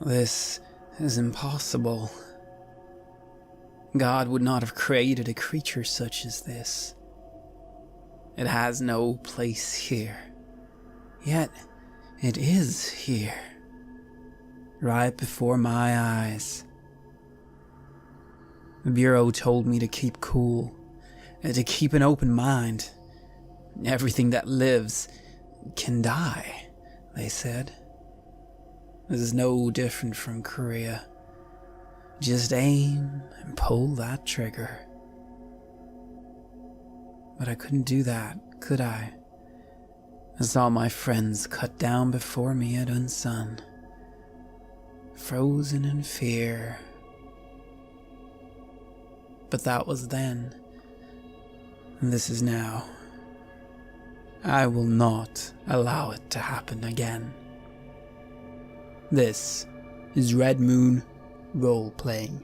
This is impossible. God would not have created a creature such as this. It has no place here. Yet, it is here. Right before my eyes. The Bureau told me to keep cool, and to keep an open mind. Everything that lives can die, they said. This is no different from Korea. Just aim and pull that trigger. But I couldn't do that, could I? I saw my friends cut down before me at Unsun, frozen in fear. But that was then, and this is now. I will not allow it to happen again. This is Red Moon Roleplaying.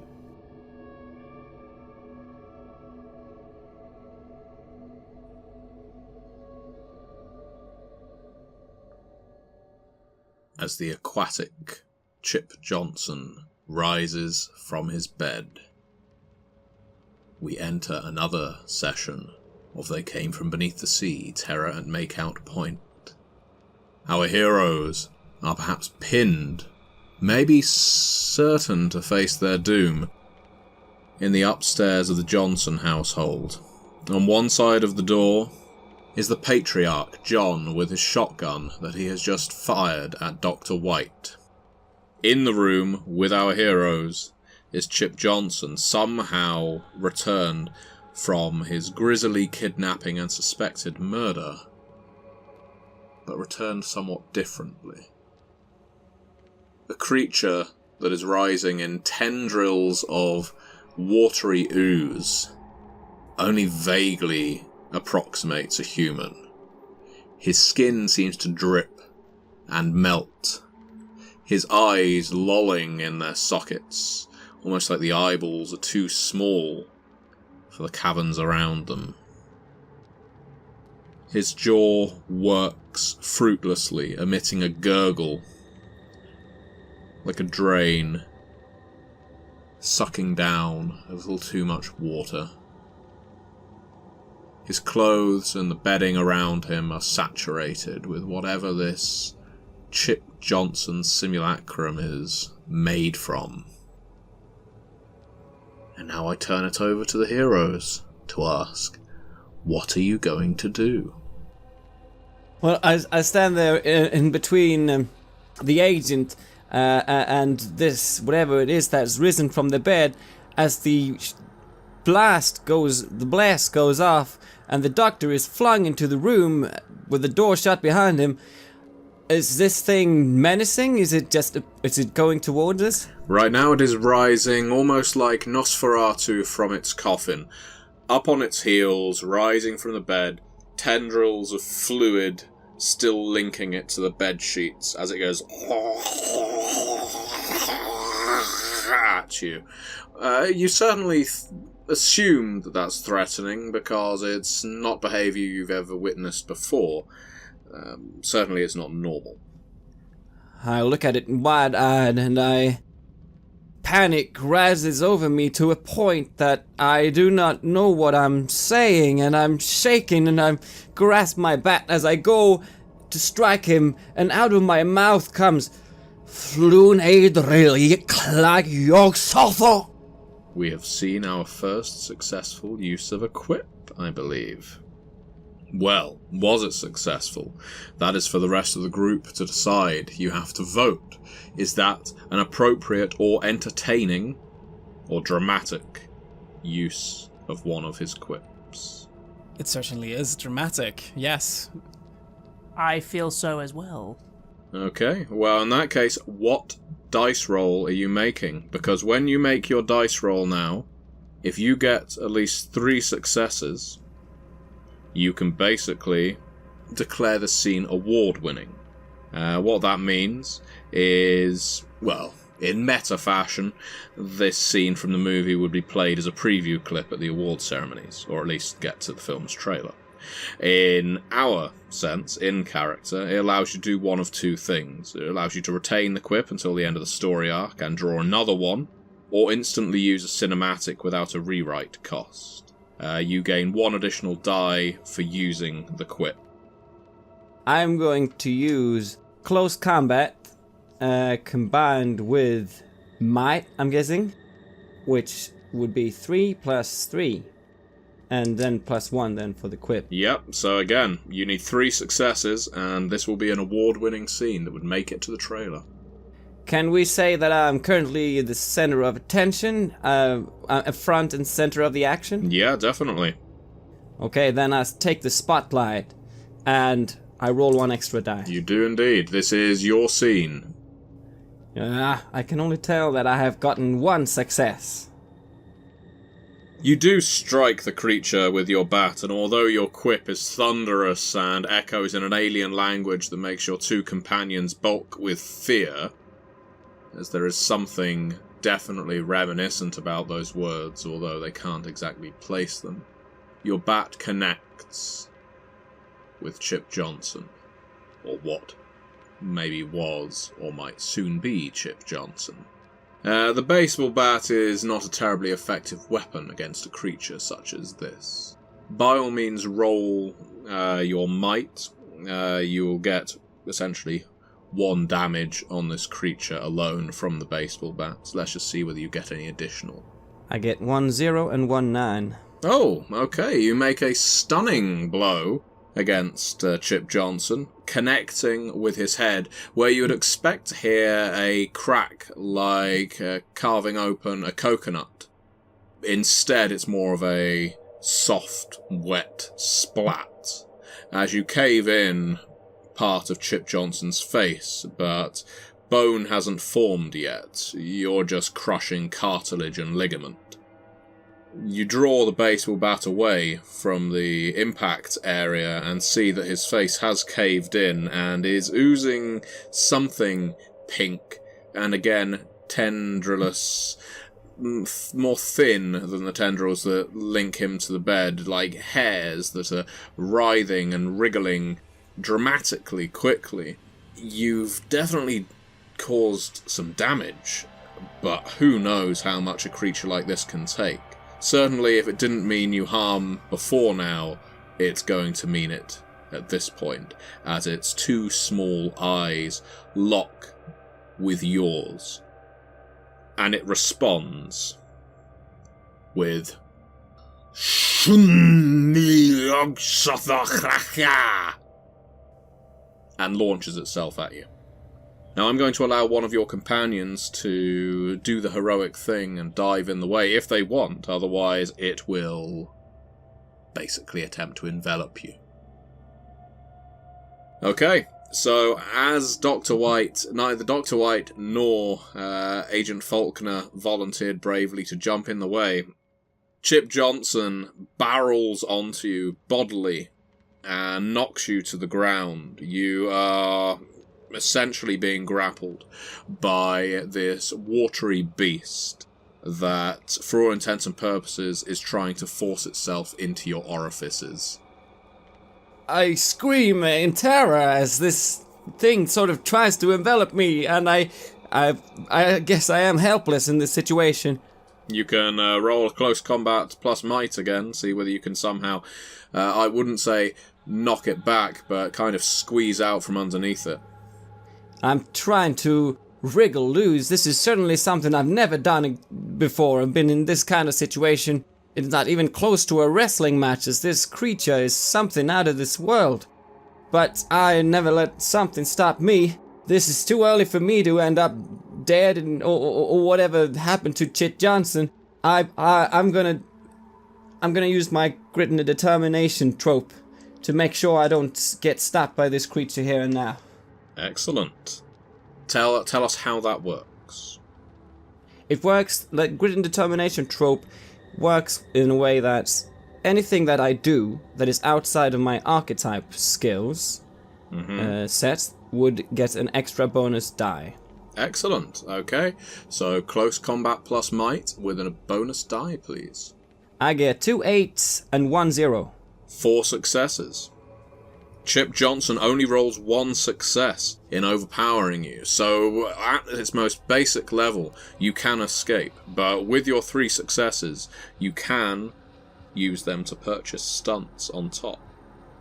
As the aquatic Chip Johnson rises from his bed, we enter another session of They Came From Beneath the Sea, Terror at Makeout Point. Our heroes are perhaps pinned, maybe certain to face their doom, in the upstairs of the Johnson household. On one side of the door is the patriarch, John, with his shotgun that he has just fired at Dr. White. In the room with our heroes is Chip Johnson, somehow returned from his grisly kidnapping and suspected murder, but returned somewhat differently. The creature that is rising in tendrils of watery ooze only vaguely approximates a human. His skin seems to drip and melt, his eyes lolling in their sockets, almost like the eyeballs are too small for the caverns around them. His jaw works fruitlessly, emitting a gurgle, like a drain, sucking down a little too much water. His clothes and the bedding around him are saturated with whatever this Chip Johnson simulacrum is made from. And now I turn it over to the heroes to ask, what are you going to do? Well, I stand there in between the agent and this, whatever it is that's risen from the bed, as the blast goes off, and the doctor is flung into the room with the door shut behind him. Is this thing menacing? Is it going towards us? Right now it is rising, almost like Nosferatu from its coffin. Up on its heels, rising from the bed, tendrils of fluid still linking it to the bed sheets as it goes at you. You certainly assume that that's threatening because it's not behaviour you've ever witnessed before. Certainly it's not normal. I look at it wide-eyed, and panic rises over me to a point that I do not know what I'm saying, and I'm shaking, and I grasp my bat as I go to strike him, and out of my mouth comes, "Flun eidril clag yog. We have seen our first successful use of a quip, I believe. Well, was it successful? That is for the rest of the group to decide. You have to vote. Is that an appropriate or entertaining or dramatic use of one of his quips? It certainly is dramatic, yes. I feel so as well. Okay, well in that case, what dice roll are you making? Because when you make your dice roll now, if you get at least 3 successes, you can basically declare the scene award-winning. What that means is, well, in meta fashion, this scene from the movie would be played as a preview clip at the award ceremonies, or at least get to the film's trailer. In our sense, in character, it allows you to do one of two things. It allows you to retain the quip until the end of the story arc and draw another one, or instantly use a cinematic without a rewrite cost. You gain 1 additional die for using the quip. I'm going to use close combat combined with might, I'm guessing, which would be 3 plus 3. And then plus 1 then for the quip. Yep, so again, you need 3 successes, and this will be an award-winning scene that would make it to the trailer. Can we say that I'm currently the center of attention, front and center of the action? Yeah, definitely. Okay, then I take the spotlight, and I roll 1 extra die. You do indeed. This is your scene. I can only tell that I have gotten 1 success. You do strike the creature with your bat, and although your quip is thunderous and echoes in an alien language that makes your 2 companions balk with fear, as there is something definitely reminiscent about those words, although they can't exactly place them, your bat connects with Chip Johnson, or what maybe was or might soon be Chip Johnson. The baseball bat is not a terribly effective weapon against a creature such as this. By all means, roll your might. You will get, essentially, 1 damage on this creature alone from the baseball bat. Let's just see whether you get any additional. I get 1 0 and 1 9. Oh, okay. You make a stunning blow against Chip Johnson, connecting with his head, where you would expect to hear a crack like carving open a coconut. Instead, it's more of a soft, wet splat as you cave in part of Chip Johnson's face, but bone hasn't formed yet. You're just crushing cartilage and ligament. You draw the baseball bat away from the impact area and see that his face has caved in and is oozing something pink and again tendrillous, more thin than the tendrils that link him to the bed, like hairs that are writhing and wriggling dramatically quickly. You've definitely caused some damage, but who knows how much a creature like this can take. Certainly, if it didn't mean you harm before now, it's going to mean it at this point, as its 2 small eyes lock with yours. And it responds with and launches itself at you. Now I'm going to allow one of your companions to do the heroic thing and dive in the way if they want, otherwise it will basically attempt to envelop you. Okay, so as Dr. White, neither Dr. White nor Agent Faulkner volunteered bravely to jump in the way, Chip Johnson barrels onto you bodily and knocks you to the ground. You are essentially being grappled by this watery beast that, for all intents and purposes, is trying to force itself into your orifices. I scream in terror as this thing sort of tries to envelop me, and I guess I am helpless in this situation. You can roll a close combat plus might again, see whether you can somehow, I wouldn't say knock it back, but kind of squeeze out from underneath it. I'm trying to wriggle loose. This is certainly something I've never done before. I've been in this kind of situation. It's not even close to a wrestling match, as this creature is something out of this world. But I never let something stop me. This is too early for me to end up dead or whatever happened to Chip Johnson. I'm gonna use my grit and determination trope to make sure I don't get stopped by this creature here and now. Excellent. Tell us how that works. It works, the grit and determination trope works in a way that anything that I do that is outside of my archetype skills set would get an extra bonus die. Excellent. Okay. So close combat plus might with a bonus die, please. I get 2 8s and 1 0. 4 successes. Chip Johnson only rolls 1 success in overpowering you, so at its most basic level, you can escape. But with your 3 successes, you can use them to purchase stunts on top.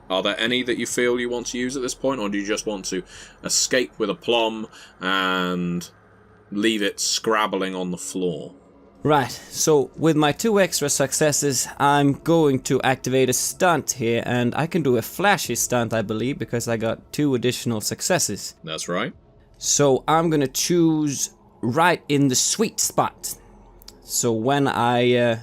Are there any that you feel you want to use at this point, or do you just want to escape with aplomb and leave it scrabbling on the floor? Right, so with my 2 extra successes, I'm going to activate a stunt here, and I can do a flashy stunt, I believe, because I got 2 additional successes. That's right. So I'm gonna choose right in the sweet spot. So when I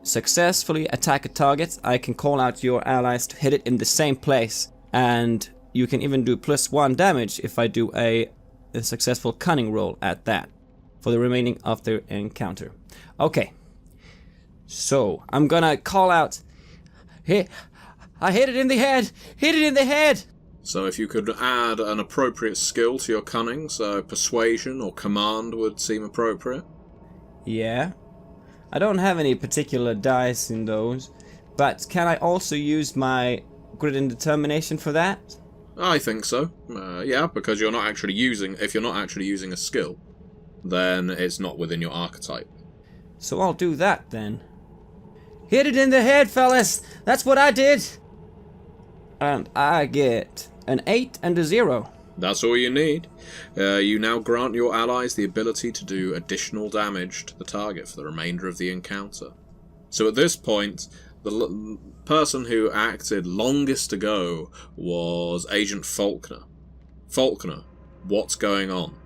successfully attack a target, I can call out your allies to hit it in the same place, and you can even do +1 damage if I do a successful cunning roll at that for the remaining of the encounter. Okay, so I'm gonna call out, "Hey, I hit it in the head! Hit it in the head!" So if you could add an appropriate skill to your cunning, so persuasion or command would seem appropriate. Yeah. I don't have any particular dice in those, but can I also use my grit and determination for that? I think so. Yeah, because you're not actually using... If you're not actually using a skill, then it's not within your archetype. So I'll do that then. Hit it in the head, fellas! That's what I did! And I get an 8 and a 0. That's all you need. You now grant your allies the ability to do additional damage to the target for the remainder of the encounter. So at this point, the person who acted longest to go was Agent Faulkner. Faulkner, what's going on?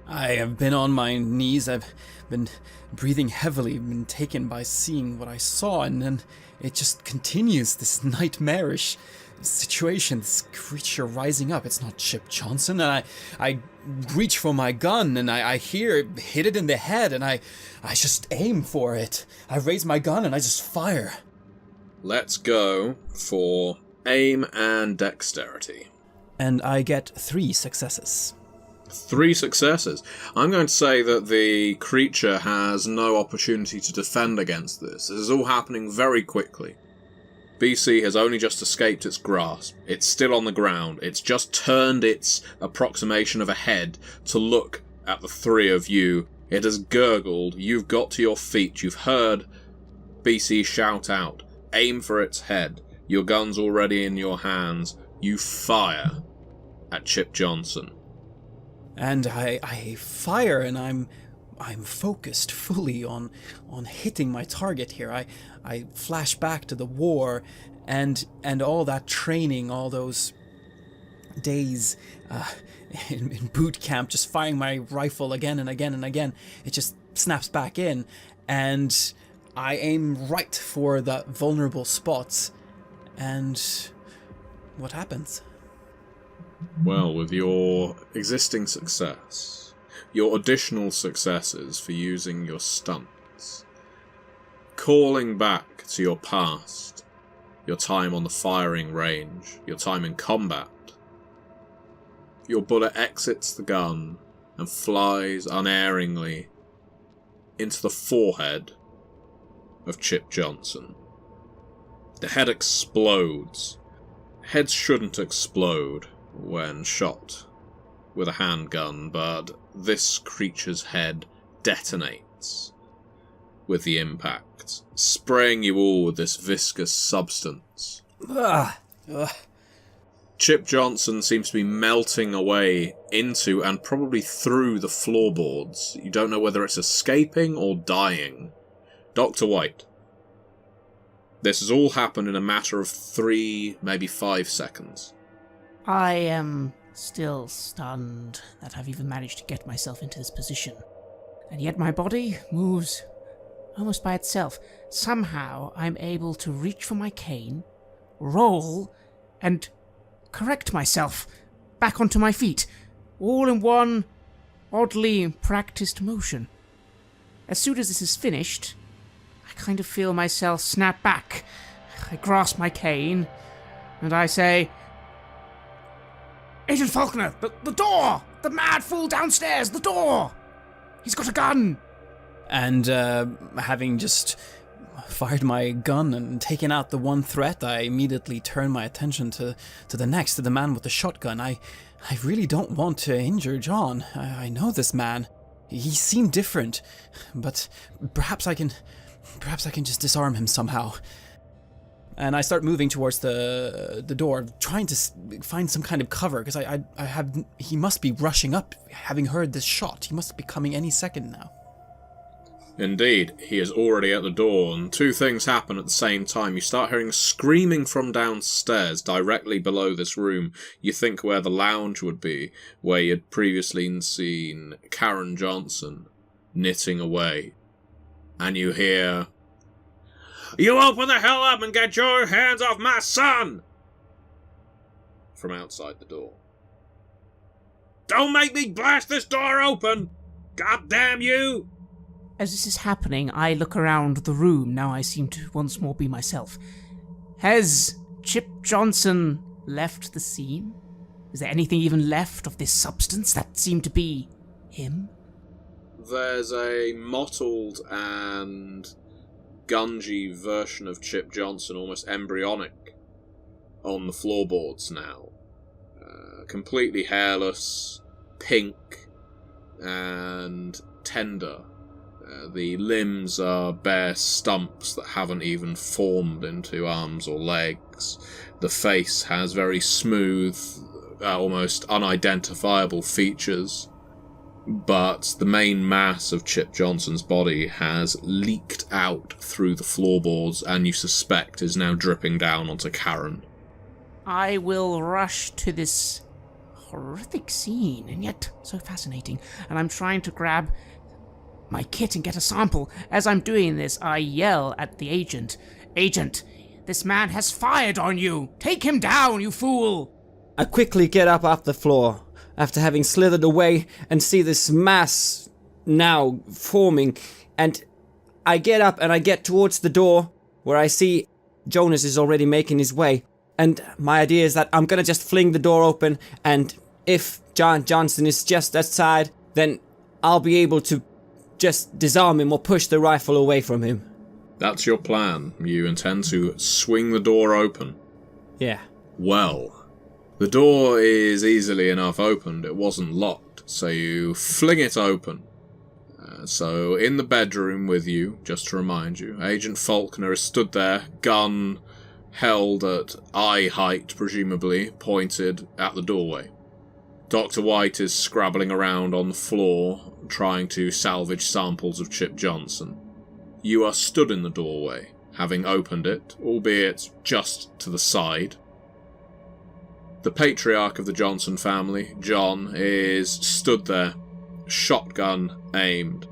I have been on my knees. I've been breathing heavily, been taken by seeing what I saw, and then it just continues, this nightmarish situation, this creature rising up. It's not Chip Johnson, and I reach for my gun, and I hear it hit it in the head, and I just aim for it. I raise my gun, and I just fire. Let's go for aim and dexterity. And I get 3 successes. 3 successes. I'm going to say that the creature has no opportunity to defend against this. This is all happening very quickly. BC has only just escaped its grasp. It's still on the ground. It's just turned its approximation of a head to look at the 3 of you. It has gurgled. You've got to your feet. You've heard BC shout out. Aim for its head. Your gun's already in your hands. You fire at Chip Johnson. And I fire, and I'm focused fully on hitting my target here. I flash back to the war and all that training, all those days in boot camp, just firing my rifle again and again and again. It just snaps back in, and I aim right for the vulnerable spots. And what happens? Well, with your existing success, your additional successes for using your stunts, calling back to your past, your time on the firing range, your time in combat, your bullet exits the gun and flies unerringly into the forehead of Chip Johnson. The head explodes. Heads shouldn't explode when shot with a handgun, but this creature's head detonates with the impact, spraying you all with this viscous substance. Chip Johnson seems to be melting away into and probably through the floorboards. You don't know whether it's escaping or dying. Dr. White, this has all happened in a matter of 3, maybe 5 seconds. I am still stunned that I've even managed to get myself into this position. And yet my body moves almost by itself. Somehow I'm able to reach for my cane, roll, and correct myself back onto my feet, all in one oddly practiced motion. As soon as this is finished, I kind of feel myself snap back. I grasp my cane, and I say, "Agent Faulkner, the door! The mad fool downstairs, the door! He's got a gun!" And having just fired my gun and taken out the one threat, I immediately turned my attention to the next, to the man with the shotgun. I really don't want to injure John. I know this man. He seemed different, but perhaps I can just disarm him somehow. And I start moving towards the door, trying to find some kind of cover, because he must be rushing up, having heard this shot. He must be coming any second now. Indeed, he is already at the door, and two things happen at the same time. You start hearing screaming from downstairs, directly below this room. You think where the lounge would be, where you'd previously seen Karen Johnson knitting away. And you hear, "You open the hell up and get your hands off my son!" from outside the door. "Don't make me blast this door open! God damn you!" As this is happening, I look around the room. Now I seem to once more be myself. Has Chip Johnson left the scene? Is there anything even left of this substance that seemed to be him? There's a mottled and gungy version of Chip Johnson, almost embryonic, on the floorboards now. Completely hairless, pink, and tender. The limbs are bare stumps that haven't even formed into arms or legs. The face has very smooth, almost unidentifiable features. But the main mass of Chip Johnson's body has leaked out through the floorboards, and you suspect is now dripping down onto Karen. I will rush to this horrific scene, and yet so fascinating, and I'm trying to grab my kit and get a sample. As I'm doing this, I yell at the agent. "Agent, this man has fired on you! Take him down, you fool!" I quickly get up off the floor, after having slithered away, and see this mass now forming, and I get up and I get towards the door, where I see Jonas is already making his way, and my idea is that I'm gonna just fling the door open, and if John Johnson is just outside, then I'll be able to just disarm him or push the rifle away from him. That's your plan. You intend to swing the door open. Yeah. Well, the door is easily enough opened. It wasn't locked, so you fling it open. So in the bedroom with you, just to remind you, Agent Faulkner is stood there, gun held at eye height, presumably, pointed at the doorway. Dr. White is scrabbling around on the floor, trying to salvage samples of Chip Johnson. You are stood in the doorway, having opened it, albeit just to the side. The patriarch of the Johnson family, John, is stood there, shotgun aimed.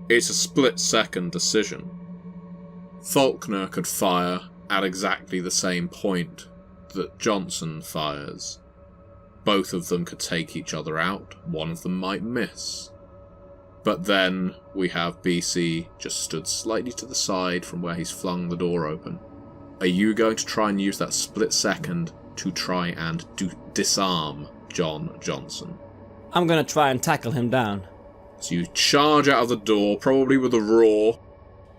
It's a split-second decision. Faulkner could fire at exactly the same point that Johnson fires. Both of them could take each other out, one of them might miss. But then we have BC just stood slightly to the side from where he's flung the door open. Are you going to try and use that split second to try and disarm John Johnson? I'm gonna try and tackle him down. So you charge out of the door, probably with a roar.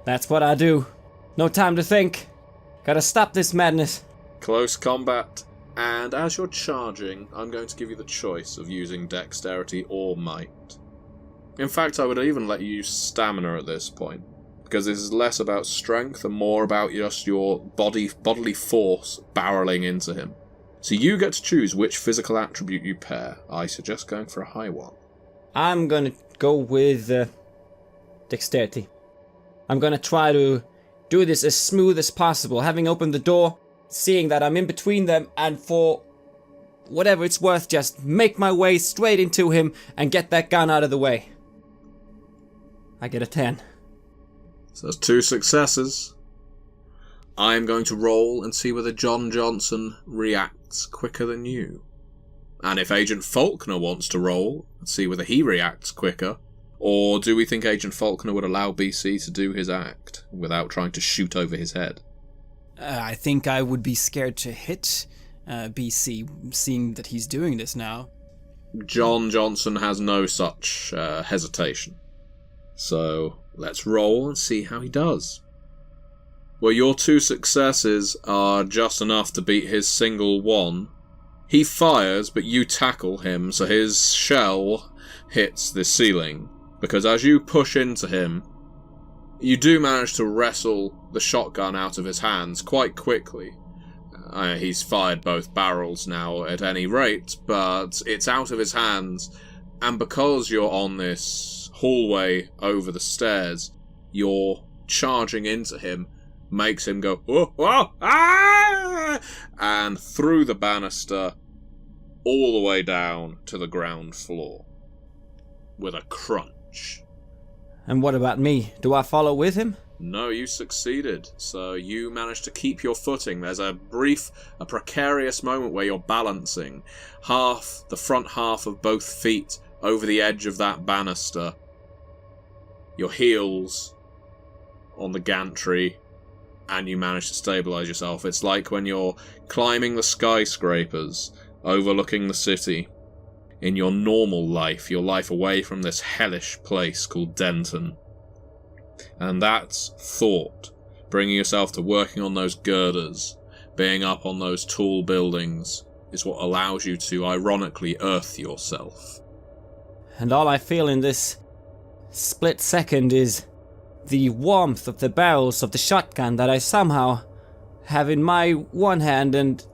That's what I do. No time to think. Gotta stop this madness. Close combat. And as you're charging, I'm going to give you the choice of using dexterity or might. In fact, I would even let you use stamina at this point, because this is less about strength and more about just your bodily force barreling into him. So you get to choose which physical attribute you pair. I suggest going for a high one. I'm gonna go with dexterity. I'm gonna try to do this as smooth as possible, having opened the door, seeing that I'm in between them, and for whatever it's worth, just make my way straight into him and get that gun out of the way. I get a 10. So that's 2 successes. I'm going to roll and see whether John Johnson reacts quicker than you. And if Agent Faulkner wants to roll and see whether he reacts quicker, or do we think Agent Faulkner would allow BC to do his act without trying to shoot over his head? I think I would be scared to hit BC, seeing that he's doing this now. John Johnson has no such hesitation. So let's roll and see how he does. Well, your 2 successes are just enough to beat his single one. He fires, but you tackle him, so his shell hits the ceiling. Because as you push into him, you do manage to wrestle the shotgun out of his hands quite quickly. He's fired both barrels now at any rate, but it's out of his hands, and because you're on this hallway over the stairs, your charging into him makes him go, "Oh, oh, ah!" and through the banister all the way down to the ground floor with a crunch. And what about me? Do I follow with him? No, you succeeded. So you managed to keep your footing. There's a precarious moment where you're balancing the front half of both feet over the edge of that banister. Your heels on the gantry, and you manage to stabilize yourself. It's like when you're climbing the skyscrapers overlooking the city in your normal life, your life away from this hellish place called Denton. And that's thought, bringing yourself to working on those girders, being up on those tall buildings, is what allows you to ironically earth yourself. And all I feel in this split second is the warmth of the barrels of the shotgun that I somehow have in my one hand and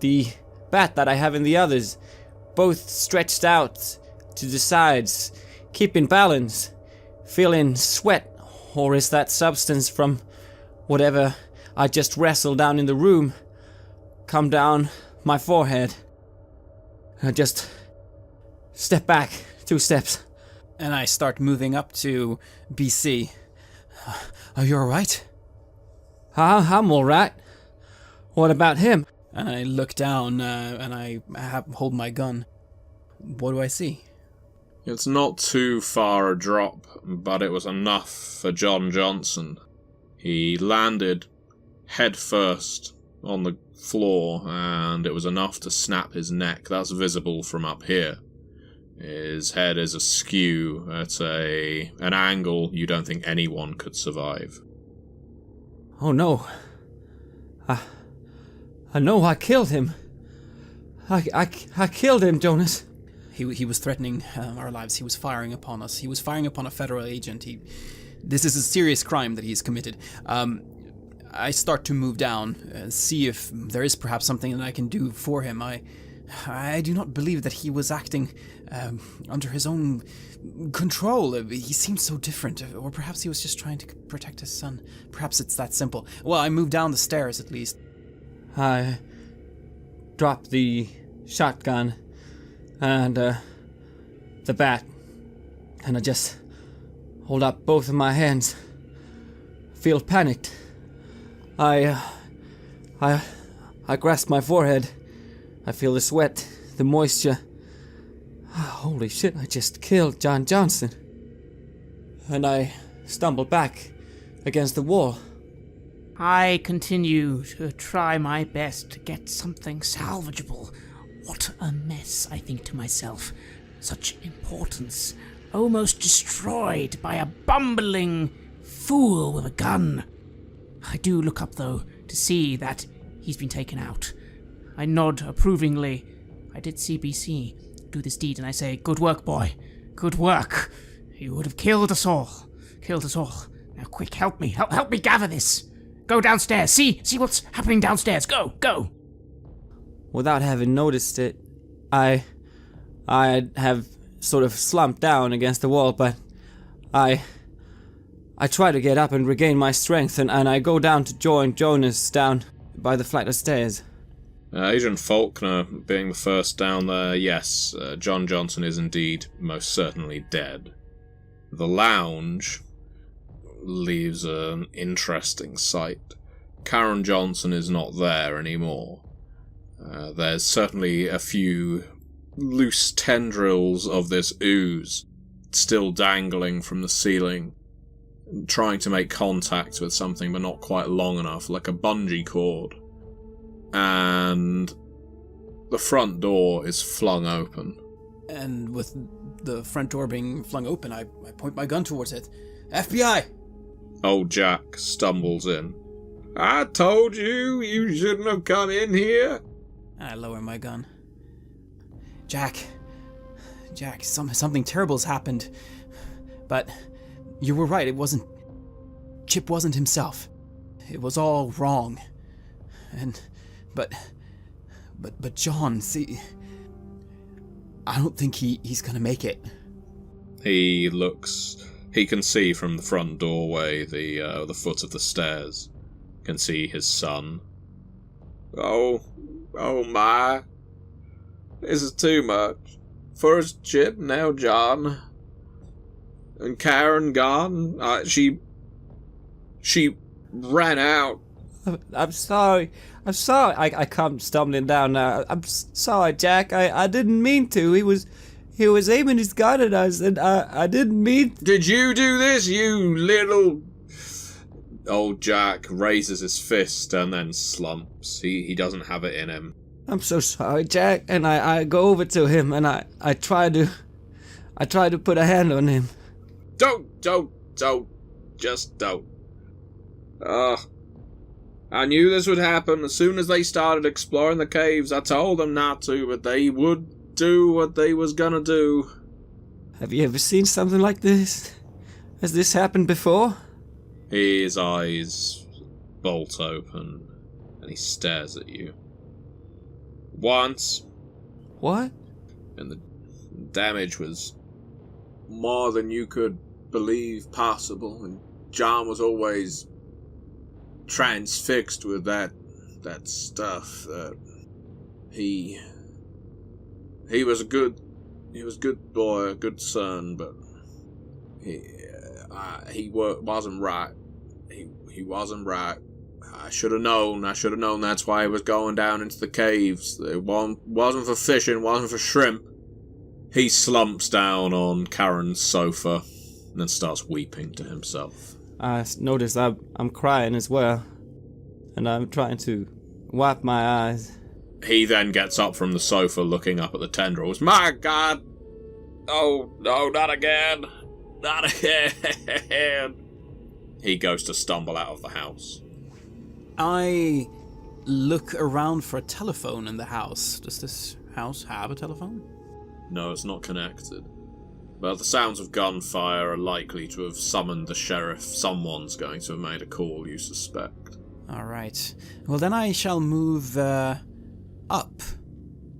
the bat that I have in the others, both stretched out to the sides, keeping balance, feeling sweat, or is that substance from whatever I just wrestled down in the room come down my forehead. I just step back 2 steps. And I start moving up to BC. Are you alright? I'm alright. What about him? And I look down and I hold my gun. What do I see? It's not too far a drop, but it was enough for John Johnson. He landed head first on the floor, and it was enough to snap his neck. That's visible from up here. His head is askew at an angle you don't think anyone could survive. Oh no. I know I killed him. I killed him, Jonas. He was threatening our lives. He was firing upon us. He was firing upon a federal agent. This is a serious crime that he's committed. I start to move down, see if there is perhaps something that I can do for him. I do not believe that he was acting under his own control. He seemed so different, or perhaps he was just trying to protect his son. Perhaps it's that simple. Well, I moved down the stairs at least. I dropped the shotgun and the bat, and I just hold up both of my hands. Feel panicked. I grasp my forehead. I feel the sweat, the moisture. Holy shit, I just killed John Johnson. And I stumble back against the wall. I continue to try my best to get something salvageable. What a mess, I think to myself. Such importance, almost destroyed by a bumbling fool with a gun. I do look up, though, to see that he's been taken out. I nod approvingly. I did see BC do this deed, and I say, "Good work, boy. Good work. You would have killed us all. Killed us all. Now, quick, help me. Help me gather this. Go downstairs. See what's happening downstairs. Go." Without having noticed it, I have sort of slumped down against the wall, but I try to get up and regain my strength, and I go down to join Jonas down by the flight of stairs. Agent Faulkner being the first down there, yes, John Johnson is indeed most certainly dead. The lounge leaves an interesting sight. Karen Johnson is not there anymore. There's certainly a few loose tendrils of this ooze still dangling from the ceiling, trying to make contact with something but not quite long enough, like a bungee cord. And the front door is flung open. And with the front door being flung open, I point my gun towards it. FBI! Old Jack stumbles in. I told you you shouldn't have come in here. I lower my gun. Jack, something terrible's happened. But you were right, Chip wasn't himself. It was all wrong. But John, see, I don't think he's gonna make it. He can see from the front doorway, the foot of the stairs. Can see his son. Oh my. This is too much. First Chip, now John. And Karen gone. She ran out. I'm sorry. I come stumbling down now. I'm sorry, Jack. I didn't mean to. He was aiming his gun at us, and I didn't mean... Did you do this, you little... Old Jack raises his fist and then slumps. He doesn't have it in him. I'm so sorry, Jack. And I go over to him and I try to put a hand on him. Don't. Just don't. I knew this would happen. As soon as they started exploring the caves, I told them not to, but they would do what they was gonna do. Have you ever seen something like this? Has this happened before? His eyes bolt open, and he stares at you. Once. What? And the damage was more than you could believe possible, and John was always transfixed with that stuff. He was a good boy, a good son, but he wasn't right. He wasn't right. I should have known. That's why he was going down into the caves. It wasn't for fishing, wasn't for shrimp. He slumps down on Karen's sofa and then starts weeping to himself. I notice I'm crying as well, and I'm trying to wipe my eyes. He then gets up from the sofa looking up at the tendrils. My God! Oh, no, not again! Not again! He goes to stumble out of the house. I look around for a telephone in the house. Does this house have a telephone? No, it's not connected. But the sounds of gunfire are likely to have summoned the sheriff. Someone's going to have made a call, you suspect. Alright. Well, then I shall move up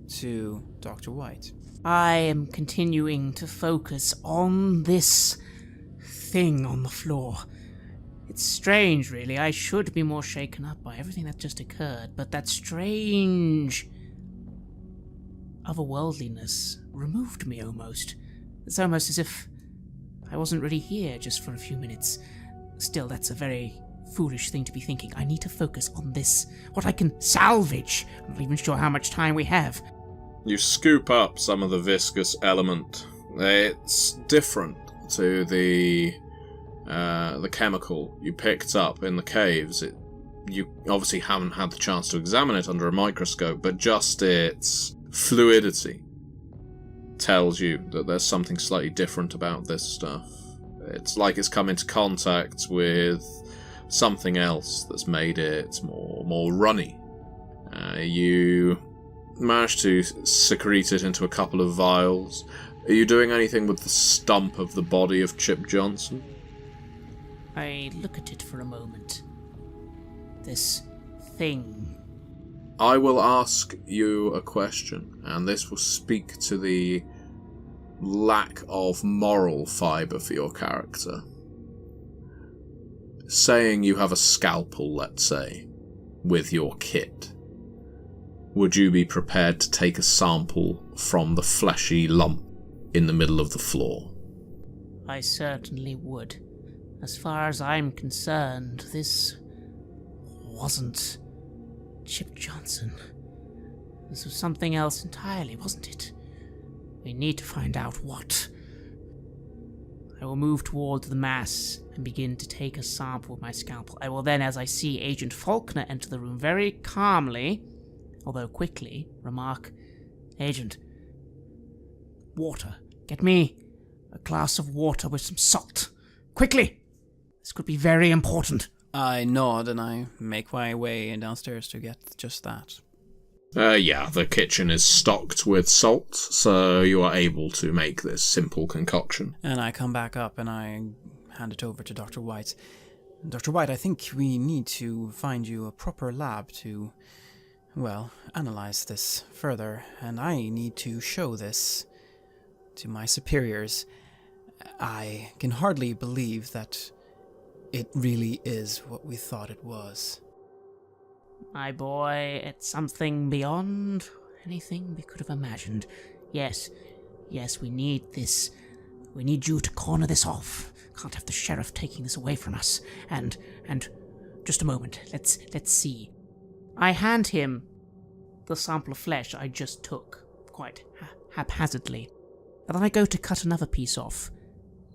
to Dr. White. I am continuing to focus on this thing on the floor. It's strange, really. I should be more shaken up by everything that just occurred, but that strange otherworldliness removed me almost. It's almost as if I wasn't really here just for a few minutes. Still, that's a very foolish thing to be thinking. I need to focus on this, what I can salvage. I'm not even sure how much time we have. You scoop up some of the viscous element. It's different to the chemical you picked up in the caves. You obviously haven't had the chance to examine it under a microscope, but just its fluidity tells you that there's something slightly different about this stuff. It's like it's come into contact with something else that's made it more runny. You managed to secrete it into a couple of vials. Are you doing anything with the stump of the body of Chip Johnson? I look at it for a moment. This thing. I will ask you a question, and this will speak to the lack of moral fibre for your character. Saying you have a scalpel, let's say, with your kit, would you be prepared to take a sample from the fleshy lump in the middle of the floor? I certainly would. As far as I'm concerned, this wasn't Chip Johnson. This was something else entirely, wasn't it? We need to find out what. I will move towards the mass and begin to take a sample with my scalpel. I will then, as I see Agent Faulkner enter the room very calmly, although quickly, remark, "Agent, water. Get me a glass of water with some salt. Quickly! This could be very important. I nod and I make my way downstairs to get just that. Yeah, the kitchen is stocked with salt, so you are able to make this simple concoction. And I come back up and I hand it over to Dr. White. Dr. White, I think we need to find you a proper lab to, well, analyze this further, and I need to show this to my superiors. I can hardly believe that it really is what we thought it was. My boy, it's something beyond anything we could have imagined. Yes, we need this. We need you to corner this off. Can't have the sheriff taking this away from us. And just a moment. Let's see. I hand him the sample of flesh I just took, quite haphazardly. And then I go to cut another piece off.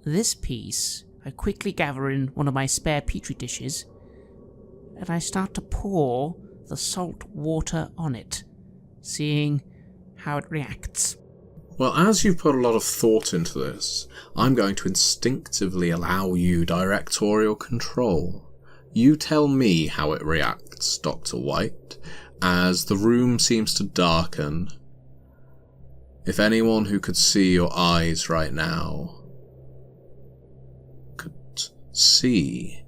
This piece I quickly gather in one of my spare petri dishes, and I start to pour the salt water on it, seeing how it reacts. Well, as you've put a lot of thought into this, I'm going to instinctively allow you directorial control. You tell me how it reacts, Dr. White, as the room seems to darken. If anyone who could see your eyes right now could see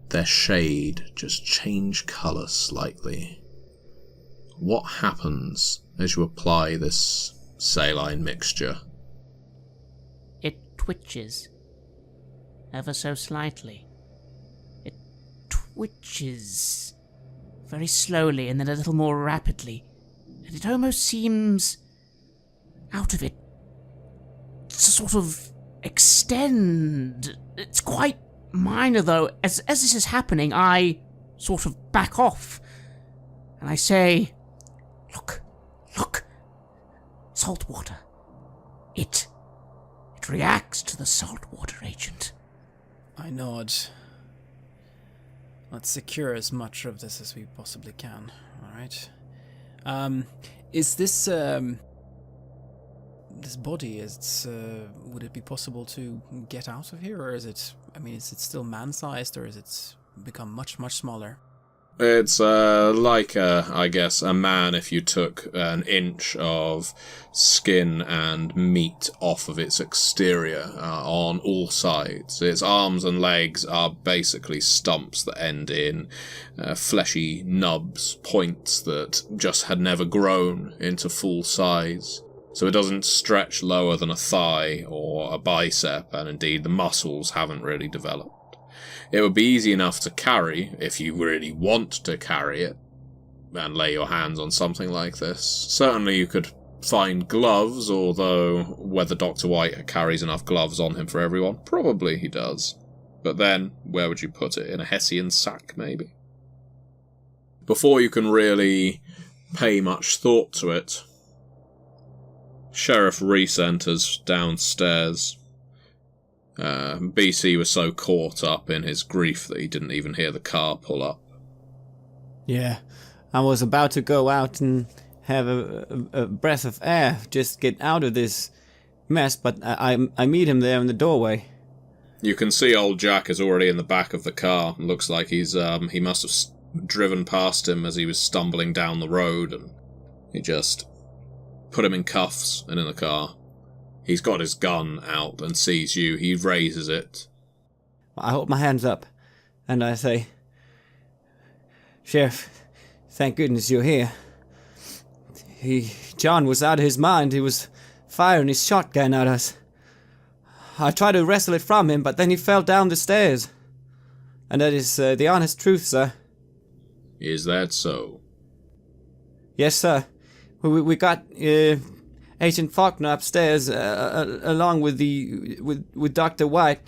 their shade just change colour slightly. What happens as you apply this saline mixture? It twitches. Ever so slightly. It twitches very slowly and then a little more rapidly. And it almost seems out of it to sort of extend. It's quite minor though. As this is happening, I sort of back off. And I say, Look. Salt water. It reacts to the salt water, Agent. I nod. Let's secure as much of this as we possibly can, alright? Is this, this body, would it be possible to get out of here, or is it still man-sized, or is it become much, much smaller? It's like, I guess, a man if you took an inch of skin and meat off of its exterior on all sides. Its arms and legs are basically stumps that end in fleshy nubs, points that just had never grown into full size. So it doesn't stretch lower than a thigh or a bicep, and indeed the muscles haven't really developed. It would be easy enough to carry, if you really want to carry it, and lay your hands on something like this. Certainly you could find gloves, although whether Dr. White carries enough gloves on him for everyone, probably he does. But then, where would you put it? In a Hessian sack, maybe? Before you can really pay much thought to it, Sheriff Reese enters downstairs. BC was so caught up in his grief that he didn't even hear the car pull up. Yeah, I was about to go out and have a breath of air, just get out of this mess, but I meet him there in the doorway. You can see old Jack is already in the back of the car. Looks like he must have driven past him as he was stumbling down the road, and he just put him in cuffs and in the car. He's got his gun out and sees you. He raises it. I hold my hands up, and I say, Sheriff, thank goodness you're here. John was out of his mind. He was firing his shotgun at us. I tried to wrestle it from him, but then he fell down the stairs. And that is the honest truth, sir. Is that so? Yes, sir. We got Agent Faulkner upstairs, along with with Dr. White.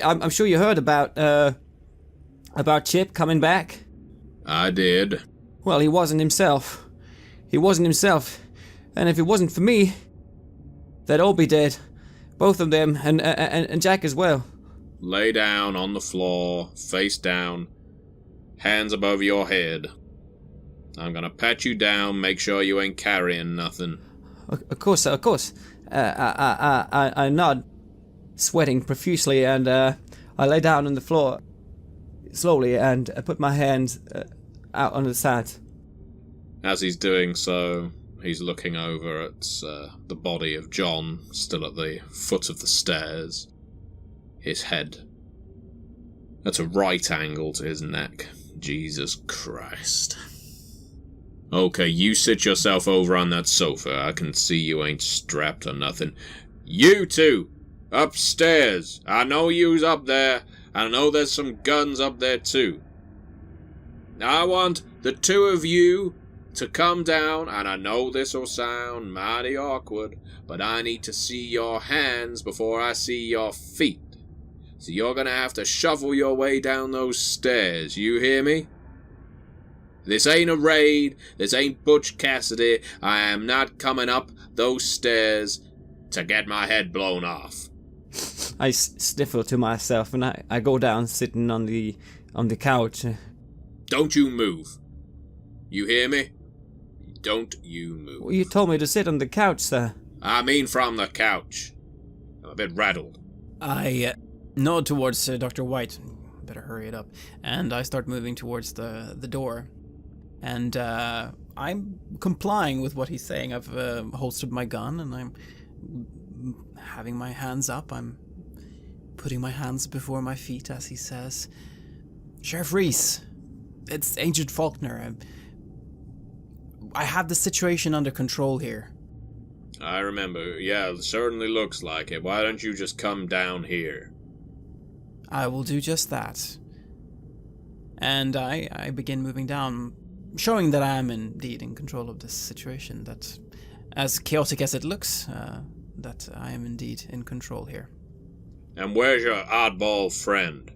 I'm sure you heard about Chip coming back. I did. Well, he wasn't himself. And if it wasn't for me, they'd all be dead, both of them, and Jack as well. Lay down on the floor, face down, hands above your head. I'm gonna pat you down, make sure you ain't carrying nothing. Of course, sir, of course. I nod, sweating profusely, and I lay down on the floor. slowly and put my hand out on the side. As he's doing so, he's looking over at the body of John, still at the foot of the stairs. His head at a right angle to his neck. Jesus Christ. Okay, you sit yourself over on that sofa. I can see you ain't strapped or nothing. You two! Upstairs! I know you's up there. I know there's some guns up there too. I want the two of you to come down, and I know this'll sound mighty awkward, but I need to see your hands before I see your feet. So you're gonna have to shuffle your way down those stairs, you hear me? This ain't a raid, this ain't Butch Cassidy. I am not coming up those stairs to get my head blown off. I sniffle to myself and I go down, sitting on the couch. Don't you move. You hear me? Don't you move. Well, you told me to sit on the couch, sir. I mean from the couch. I'm a bit rattled. I nod towards Dr. White. Better hurry it up. And I start moving towards the door. And I'm complying with what he's saying. I've holstered my gun and I'm having my hands up. I'm putting my hands before my feet, as he says. Sheriff Reese, it's Agent Faulkner. I have the situation under control here. I remember. Yeah, it certainly looks like it. Why don't you just come down here? I will do just that. And I begin moving down, showing that I am indeed in control of this situation, that as chaotic as it looks, that I am indeed in control here. And where's your oddball friend?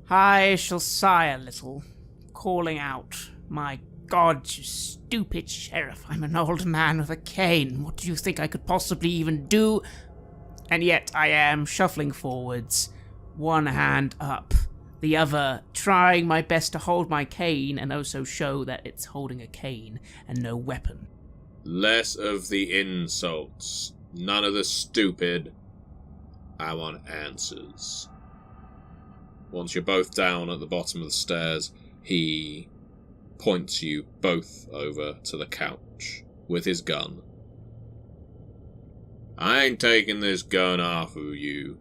I shall sigh a little, calling out, "My God, you stupid sheriff, I'm an old man with a cane. What do you think I could possibly even do?" And yet I am shuffling forwards, one hand up, the other trying my best to hold my cane and also show that it's holding a cane and no weapon. Less of the insults. None of the stupid. I want answers. Once you're both down at the bottom of the stairs, he points you both over to the couch with his gun. I ain't taking this gun off of you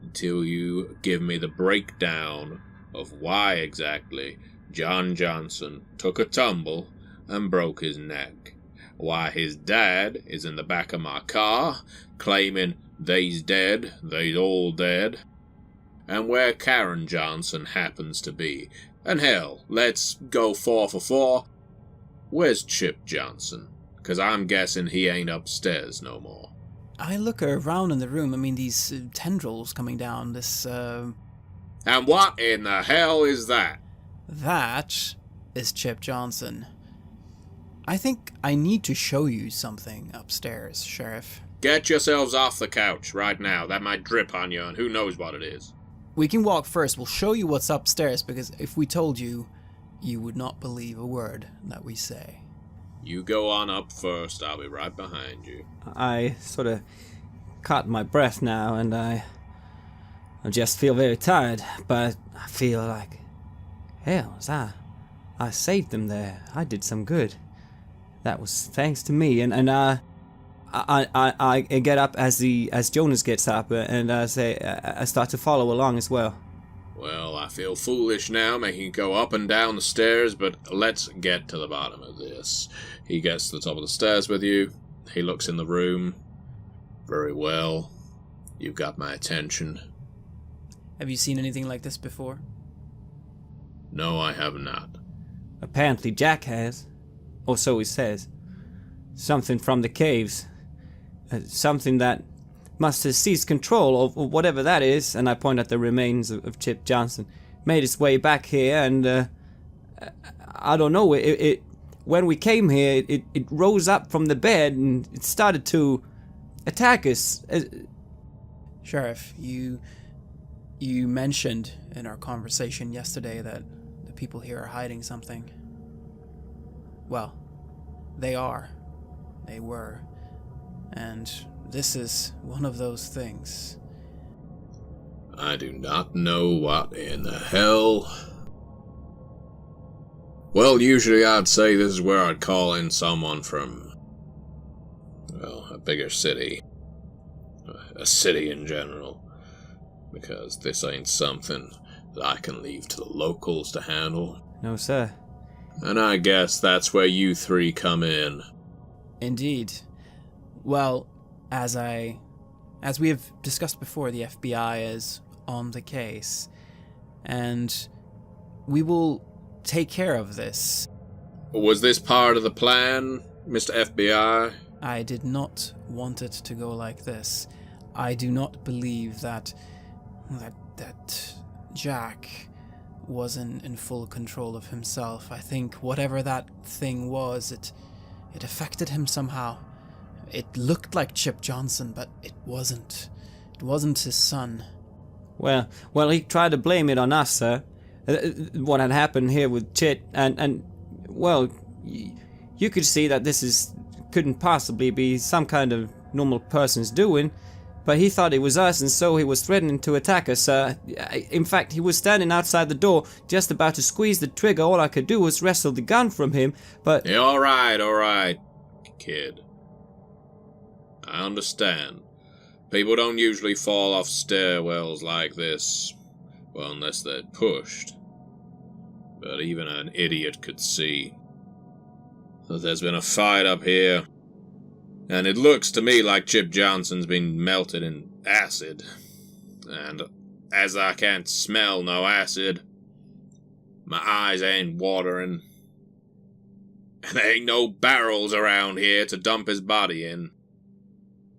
until you give me the breakdown of why exactly John Johnson took a tumble and broke his neck. Why his dad is in the back of my car, claiming they's dead, they's all dead. And where Karen Johnson happens to be. And hell, let's go 4 for 4. Where's Chip Johnson? 'Cause I'm guessing he ain't upstairs no more. I look around in the room. I mean, these tendrils coming down, this, And what in the hell is that? That is Chip Johnson. I think I need to show you something upstairs, Sheriff. Get yourselves off the couch right now. That might drip on you, and who knows what it is. We can walk first. We'll show you what's upstairs, because if we told you, you would not believe a word that we say. You go on up first. I'll be right behind you. I sort of caught my breath now, and I just feel very tired, but I feel like, hell, I saved them there. I did some good. That was thanks to me, and I get up as Jonas gets up, and I start to follow along as well. Well, I feel foolish now making you go up and down the stairs, but let's get to the bottom of this. He gets to the top of the stairs with you. He looks in the room. Very well. You've got my attention. Have you seen anything like this before? No, I have not. Apparently Jack has, or so he says. Something from the caves. Something that must have seized control of whatever that is, and I point at the remains of Chip Johnson. Made its way back here, and I don't know, it when we came here, it rose up from the bed, and it started to attack us. Sheriff, you mentioned in our conversation yesterday that the people here are hiding something. Well, they are. They were. And this is one of those things. I do not know what in the hell. Well, usually I'd say this is where I'd call in someone from, well, a bigger city. A city in general. Because this ain't something that I can leave to the locals to handle. No, sir. And I guess that's where you three come in. Indeed. Well, as we have discussed before, the FBI is on the case, and we will take care of this. Was this part of the plan, Mr. FBI? I did not want it to go like this. I do not believe that Jack was in full control of himself. I think whatever that thing was, it affected him somehow. It looked like Chip Johnson, but it wasn't. It wasn't his son. Well, he tried to blame it on us, sir. What had happened here with Chit, and well, you could see that this couldn't possibly be some kind of normal person's doing, but he thought it was us, and so he was threatening to attack us, sir. In fact, he was standing outside the door, just about to squeeze the trigger. All I could do was wrestle the gun from him, but... Yeah, all right, kid. I understand. People don't usually fall off stairwells like this. Well, unless they're pushed. But even an idiot could see that there's been a fight up here. And it looks to me like Chip Johnson's been melted in acid. And as I can't smell no acid, my eyes ain't watering. And there ain't no barrels around here to dump his body in.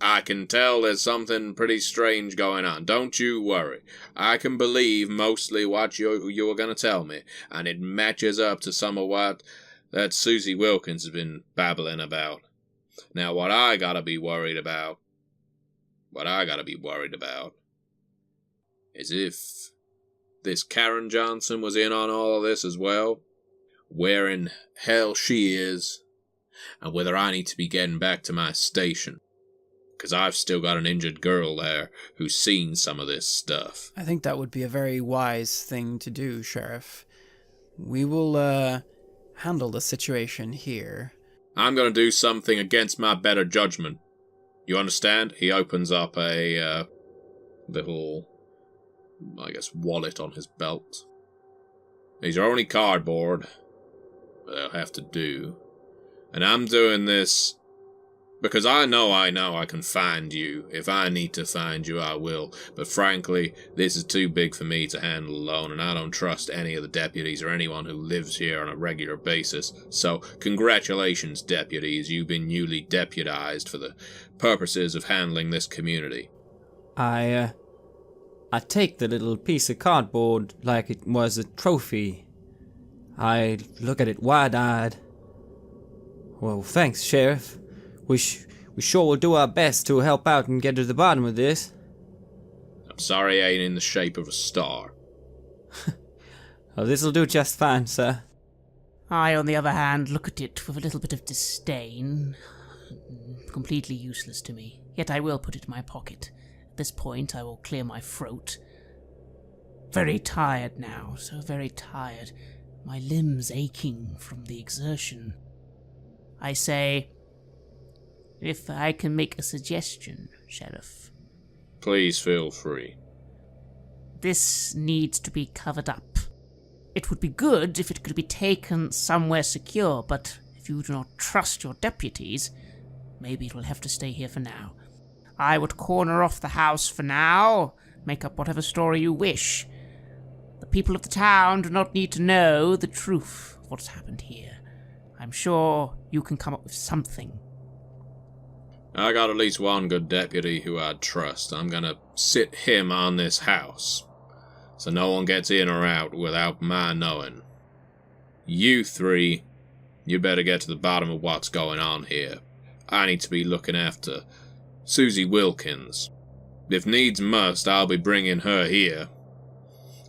I can tell there's something pretty strange going on. Don't you worry. I can believe mostly what you were going to tell me, and it matches up to some of what that Susie Wilkins has been babbling about. Now, what I gotta be worried about is if this Karen Johnson was in on all of this as well, where in hell she is, and whether I need to be getting back to my station. Because I've still got an injured girl there who's seen some of this stuff. I think that would be a very wise thing to do, Sheriff. We will, handle the situation here. I'm going to do something against my better judgment. You understand? He opens up a little, I guess, wallet on his belt. These are only cardboard, but they'll have to do. And I'm doing this because I know I can find you. If I need to find you, I will. But frankly, this is too big for me to handle alone, and I don't trust any of the deputies or anyone who lives here on a regular basis. So, congratulations, deputies. You've been newly deputized for the purposes of handling this community. I take the little piece of cardboard like it was a trophy. I look at it wide-eyed. Well, thanks, Sheriff. We sure will do our best to help out and get to the bottom of this. I'm sorry I ain't in the shape of a star. Oh, this'll do just fine, sir. I, on the other hand, look at it with a little bit of disdain. Completely useless to me. Yet I will put it in my pocket. At this point, I will clear my throat. Very tired now, so very tired. My limbs aching from the exertion. I say, if I can make a suggestion, Sheriff. Please feel free. This needs to be covered up. It would be good if it could be taken somewhere secure, but if you do not trust your deputies, maybe it will have to stay here for now. I would corner off the house for now, make up whatever story you wish. The people of the town do not need to know the truth of what's happened here. I'm sure you can come up with something. I got at least one good deputy who I'd trust. I'm gonna sit him on this house, so no one gets in or out without my knowing. You three, you better get to the bottom of what's going on here. I need to be looking after Susie Wilkins. If needs must, I'll be bringing her here.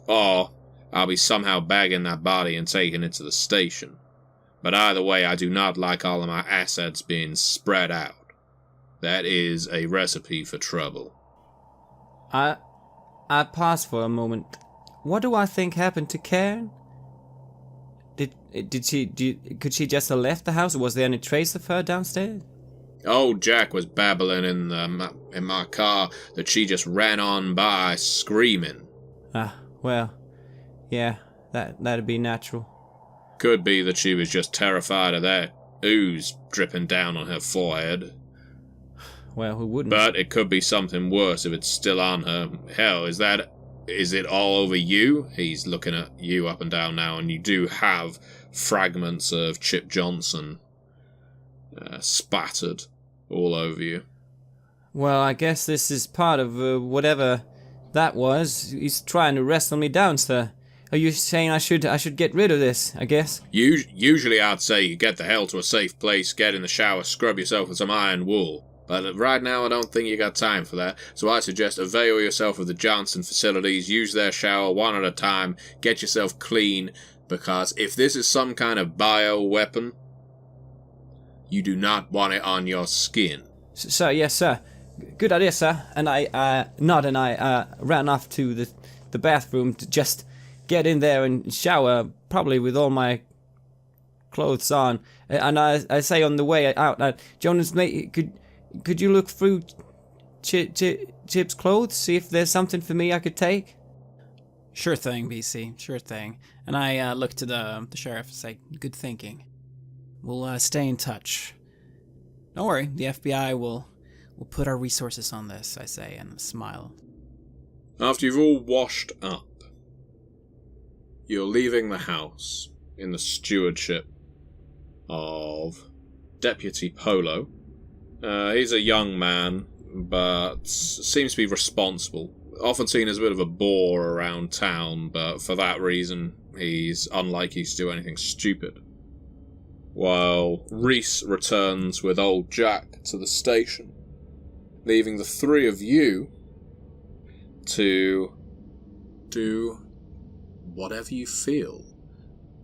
Or I'll be somehow bagging that body and taking it to the station. But either way, I do not like all of my assets being spread out. That is a recipe for trouble. I I paused for a moment. What do I think happened to Karen? Could she just have left the house, or was there any trace of her downstairs? Old Jack was babbling in my car that she just ran on by screaming. Well, yeah, that'd be natural. Could be that she was just terrified of that ooze dripping down on her forehead. Well, who wouldn't? But it could be something worse if it's still on her. Hell, is it all over you? He's looking at you up and down now, and you do have fragments of Chip Johnson spattered all over you. Well, I guess this is part of whatever that was. He's trying to wrestle me down, sir. Are you saying I should get rid of this, I guess? Usually I'd say you get the hell to a safe place, get in the shower, scrub yourself with some iron wool. But right now I don't think you got time for that, so I suggest avail yourself of the Johnson facilities, use their shower one at a time, get yourself clean, because if this is some kind of bioweapon, you do not want it on your skin. Sir, yes, sir. Good idea, sir. And I nod and I ran off to the bathroom to just get in there and shower, probably with all my clothes on. And I say on the way out, Jonas, could you look through Chip's clothes, see if there's something for me I could take? Sure thing, BC. Sure thing. And I look to the sheriff and say, good thinking. We'll stay in touch. Don't worry, the FBI will put our resources on this, I say, and smile. After you've all washed up, you're leaving the house in the stewardship of Deputy Polo. He's a young man, but seems to be responsible. Often seen as a bit of a bore around town, but for that reason, he's unlikely to do anything stupid. While Reese returns with old Jack to the station, leaving the three of you to do whatever you feel.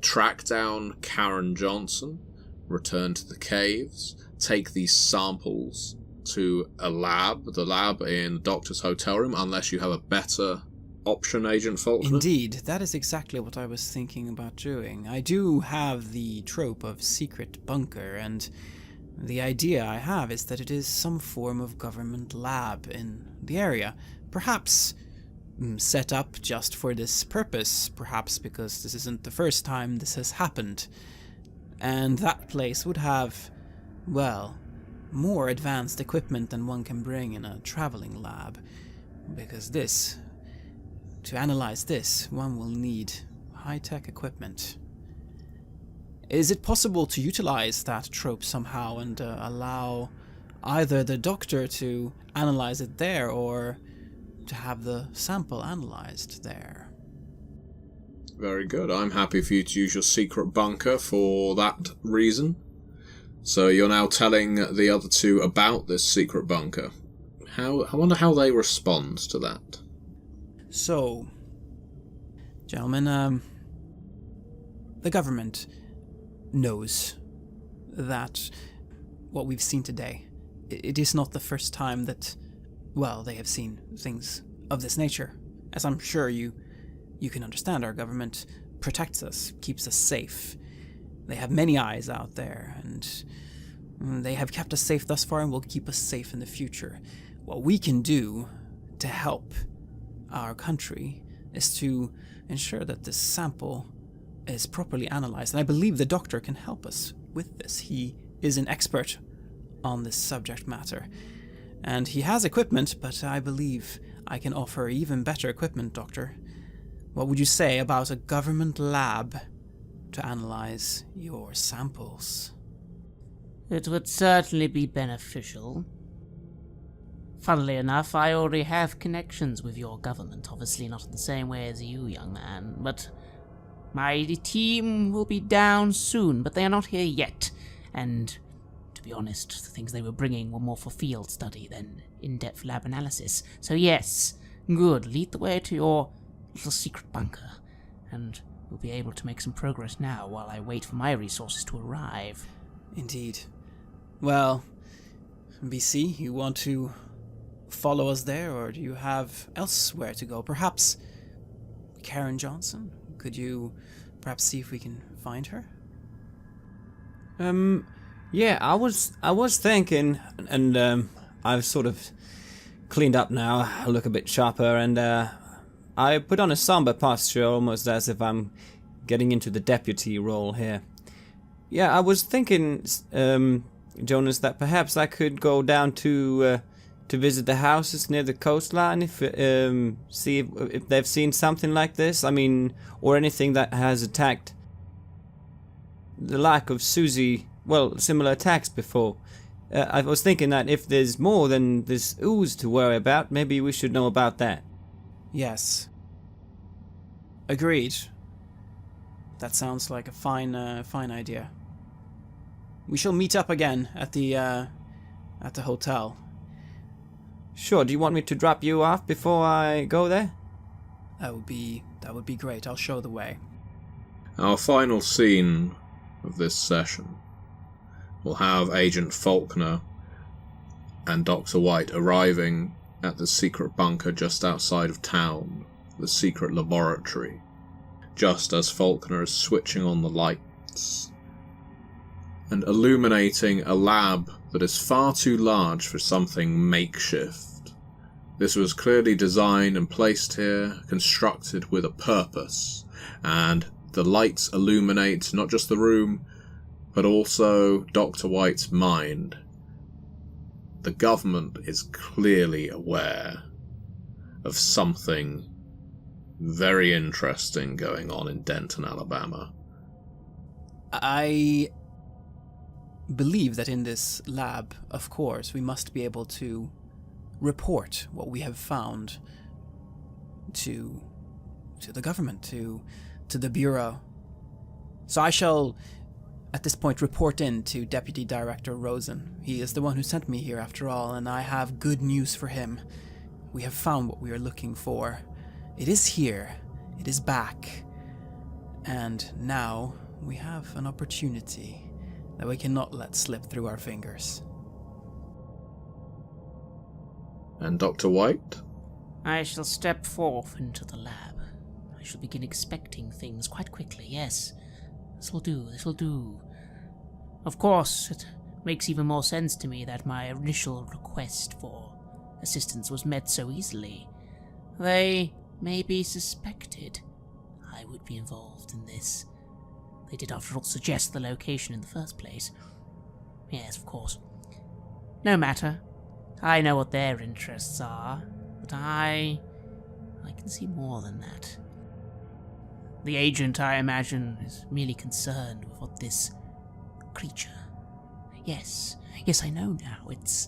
Track down Karen Johnson, return to the caves, take these samples to a lab, the lab in the doctor's hotel room, unless you have a better option, Agent Faulkner. Indeed, that is exactly what I was thinking about doing. I do have the trope of secret bunker, and the idea I have is that it is some form of government lab in the area. Perhaps set up just for this purpose, perhaps because this isn't the first time this has happened. And that place would have, well, more advanced equipment than one can bring in a traveling lab. Because to analyze this, one will need high-tech equipment. Is it possible to utilize that trope somehow and allow either the doctor to analyze it there or to have the sample analyzed there? Very good. I'm happy for you to use your secret bunker for that reason. So you're now telling the other two about this secret bunker. I wonder how they respond to that. So, gentlemen, the government knows that what we've seen today, it is not the first time that, well, they have seen things of this nature. As I'm sure you can understand, our government protects us, keeps us safe. They have many eyes out there, and they have kept us safe thus far and will keep us safe in the future. What we can do to help our country is to ensure that this sample is properly analyzed, and I believe the doctor can help us with this. He is an expert on this subject matter, and he has equipment, but I believe I can offer even better equipment, Doctor. What would you say about a government lab to analyze your samples? It would certainly be beneficial. Funnily enough, I already have connections with your government, obviously not in the same way as you, young man, but my team will be down soon, but they are not here yet, and to be honest, the things they were bringing were more for field study than in-depth lab analysis. So yes, good, lead the way to your little secret bunker, and we'll be able to make some progress now while I wait for my resources to arrive. Indeed. Well, BC, you want to follow us there, or do you have elsewhere to go? Perhaps Karen Johnson? Could you perhaps see if we can find her? Yeah, I was thinking, and I've sort of cleaned up now. I look a bit sharper, and I put on a somber posture, almost as if I'm getting into the deputy role here. Yeah, I was thinking, Jonas, that perhaps I could go down to visit the houses near the coastline, if see if they've seen something like this. I mean, or anything that has attacked the like of Susie. Well, similar attacks before. I was thinking that if there's more than this ooze to worry about, maybe we should know about that. Yes. Agreed. That sounds like a fine idea. We shall meet up again at the hotel. Sure. Do you want me to drop you off before I go there? That would be great. I'll show the way. Our final scene of this session will have Agent Faulkner and Dr. White arriving at the secret bunker just outside of town, the secret laboratory, just as Faulkner is switching on the lights and illuminating a lab that is far too large for something makeshift. This was clearly designed and placed here, constructed with a purpose, and the lights illuminate not just the room, but also Dr. White's mind. The government is clearly aware of something very interesting going on in Denton, Alabama. I believe that in this lab, of course, we must be able to report what we have found to the government, to the Bureau. So I shall, at this point, report in to Deputy Director Rosen. He is the one who sent me here, after all, and I have good news for him. We have found what we are looking for. It is here. It is back. And now we have an opportunity that we cannot let slip through our fingers. And Dr. White? I shall step forth into the lab. I shall begin expecting things quite quickly, yes. This'll do. Of course, it makes even more sense to me that my initial request for assistance was met so easily. They maybe suspected I would be involved in this. They did, after all, suggest the location in the first place. Yes, of course. No matter. I know what their interests are, but I can see more than that. The agent, I imagine, is merely concerned with what this creature... Yes, I know now. It's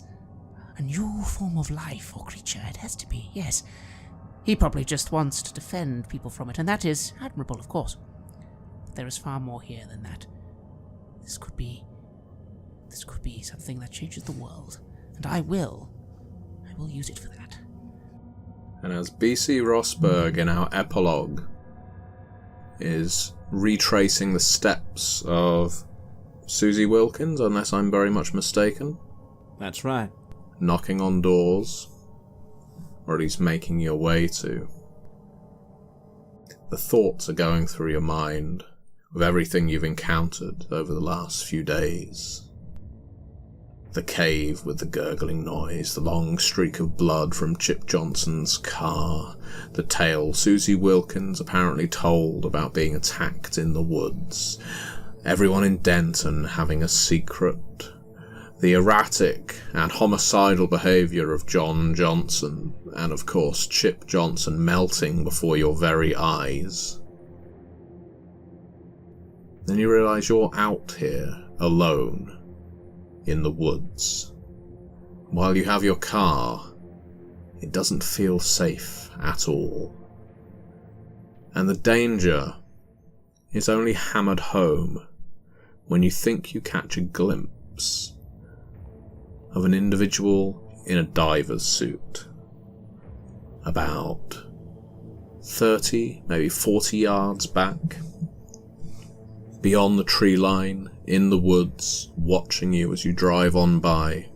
a new form of life or creature. It has to be, yes. He probably just wants to defend people from it, and that is admirable, of course. But there is far more here than that. This could be something that changes the world, and I will use it for that. And as B.C. Rosberg in our epilogue is retracing the steps of Susie Wilkins, unless I'm very much mistaken. That's right. Knocking on doors, or at least making your way to. The thoughts are going through your mind of everything you've encountered over the last few days. The cave with the gurgling noise, the long streak of blood from Chip Johnson's car, the tale Susie Wilkins apparently told about being attacked in the woods, everyone in Denton having a secret, the erratic and homicidal behaviour of John Johnson, and of course Chip Johnson melting before your very eyes. Then you realise you're out here, alone, in the woods. While you have your car, it doesn't feel safe at all. And the danger is only hammered home when you think you catch a glimpse of an individual in a diver's suit, about 30, maybe 40 yards back, beyond the tree line, in the woods, watching you as you drive on by.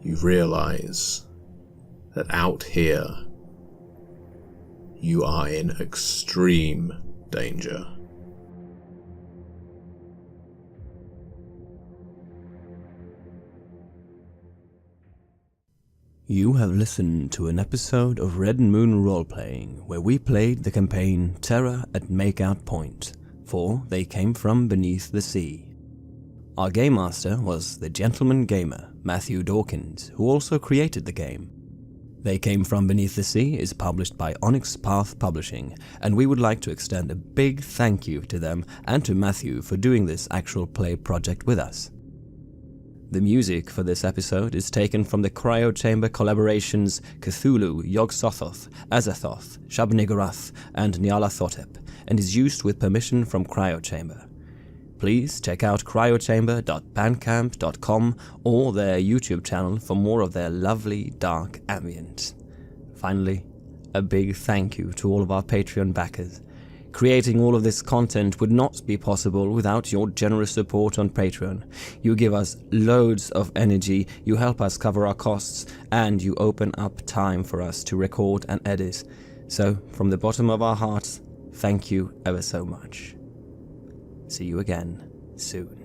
you realise that out here you are in extreme danger. You have listened to an episode of Red Moon Roleplaying, where we played the campaign Terror at Makeout Point, for They Came From Beneath the Sea. Our Game Master was the Gentleman Gamer, Matthew Dawkins, who also created the game. They Came From Beneath the Sea is published by Onyx Path Publishing, and we would like to extend a big thank you to them and to Matthew for doing this actual play project with us. The music for this episode is taken from the Cryo Chamber collaborations Cthulhu, Yog-Sothoth, Azathoth, Shub-Niggurath, and Nyarlathotep, and is used with permission from Cryo Chamber. Please check out cryochamber.bandcamp.com or their YouTube channel for more of their lovely dark ambient. Finally, a big thank you to all of our Patreon backers. Creating all of this content would not be possible without your generous support on Patreon. You give us loads of energy, you help us cover our costs, and you open up time for us to record and edit. So, from the bottom of our hearts, thank you ever so much. See you again soon.